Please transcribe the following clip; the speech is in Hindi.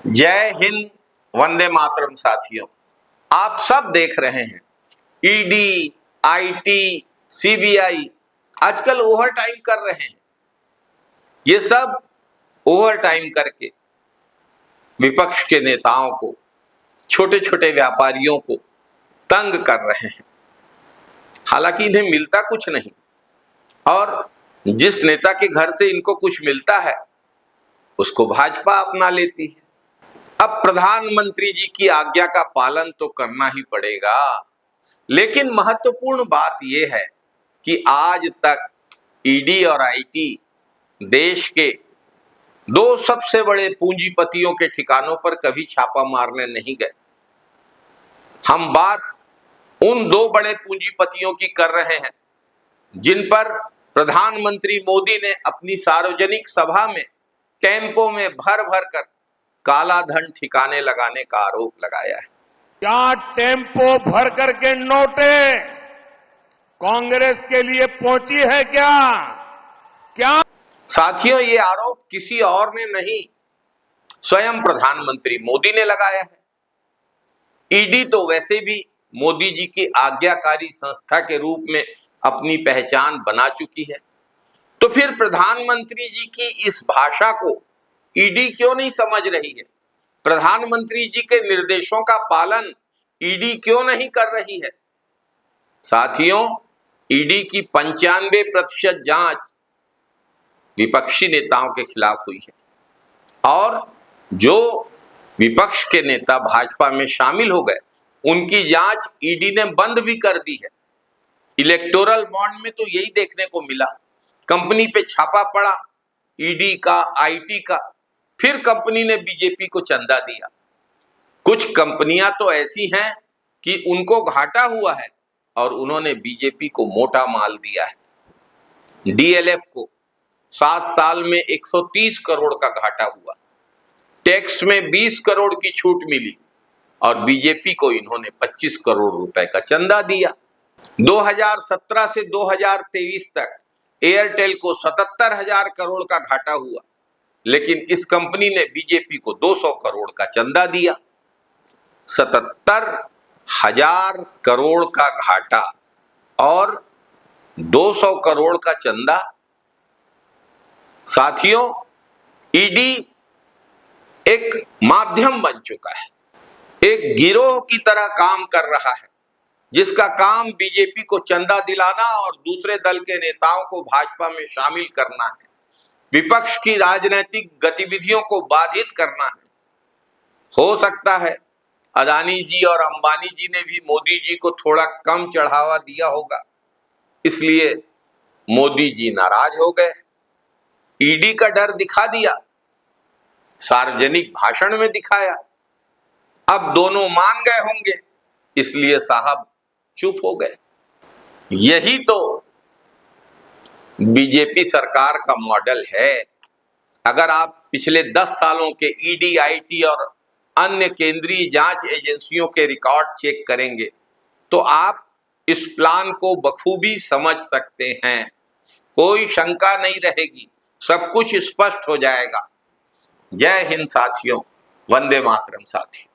जय हिंद, वंदे मातरम। साथियों, आप सब देख रहे हैं ईडी, आईटी, सीबीआई आजकल ओवर टाइम कर रहे हैं। ये सब ओवर टाइम करके विपक्ष के नेताओं को, छोटे छोटे व्यापारियों को तंग कर रहे हैं। हालांकि इन्हें मिलता कुछ नहीं, और जिस नेता के घर से इनको कुछ मिलता है उसको भाजपा अपना लेती है। अब प्रधानमंत्री जी की आज्ञा का पालन तो करना ही पड़ेगा, लेकिन महत्वपूर्ण बात यह है कि आज तक ईडी और आईटी देश के दो सबसे बड़े पूंजीपतियों के ठिकानों पर कभी छापा मारने नहीं गए। हम बात उन दो बड़े पूंजीपतियों की कर रहे हैं जिन पर प्रधानमंत्री मोदी ने अपनी सार्वजनिक सभा में कैंपों में भर भर कर काला धन ठिकाने लगाने का आरोप लगाया है। क्या टेम्पो भर करके नोटें कांग्रेस के लिए पहुंची है क्या? साथियों, ये आरोप किसी और ने नहीं, स्वयं प्रधानमंत्री मोदी ने लगाया है। ईडी तो वैसे भी मोदी जी की आज्ञाकारी संस्था के रूप में अपनी पहचान बना चुकी है, तो फिर प्रधानमंत्री जी की इस भाषा को ईडी क्यों नहीं समझ रही है? प्रधानमंत्री जी के निर्देशों का पालन ईडी क्यों नहीं कर रही है? साथियों, ईडी की 95% जांच विपक्षी नेताओं के खिलाफ हुई है, और जो विपक्ष के नेता भाजपा में शामिल हो गए उनकी जांच ईडी ने बंद भी कर दी है। इलेक्टोरल बॉन्ड में तो यही देखने को मिला, कंपनी पे छापा पड़ा ईडी का, आईटी का, फिर कंपनी ने बीजेपी को चंदा दिया। कुछ कंपनियां तो ऐसी हैं कि उनको घाटा हुआ है और उन्होंने बीजेपी को मोटा माल दिया है। डीएलएफ को 7 साल में 130 करोड़ का घाटा हुआ, टैक्स में 20 करोड़ की छूट मिली और बीजेपी को इन्होंने 25 करोड़ रुपए का चंदा दिया। 2017 से 2023 तक एयरटेल को 77,000 करोड़ का घाटा हुआ, लेकिन इस कंपनी ने बीजेपी को 200 करोड़ का चंदा दिया। 77,000 करोड़ का घाटा और 200 करोड़ का चंदा। साथियों, ईडी एक माध्यम बन चुका है, एक गिरोह की तरह काम कर रहा है, जिसका काम बीजेपी को चंदा दिलाना और दूसरे दल के नेताओं को भाजपा में शामिल करना है, विपक्ष की राजनीतिक गतिविधियों को बाधित करना है। हो सकता है अदानी जी और अंबानी जी ने भी मोदी जी को थोड़ा कम चढ़ावा दिया होगा, इसलिए मोदी जी नाराज हो गए, ईडी का डर दिखा दिया, सार्वजनिक भाषण में दिखाया। अब दोनों मान गए होंगे, इसलिए साहब चुप हो गए। यही तो बीजेपी सरकार का मॉडल है। अगर आप पिछले 10 सालों के ईडी, आईटी और अन्य केंद्रीय जांच एजेंसियों के रिकॉर्ड चेक करेंगे तो आप इस प्लान को बखूबी समझ सकते हैं। कोई शंका नहीं रहेगी, सब कुछ स्पष्ट हो जाएगा। जय हिंद साथियों, वंदे मातरम साथियों।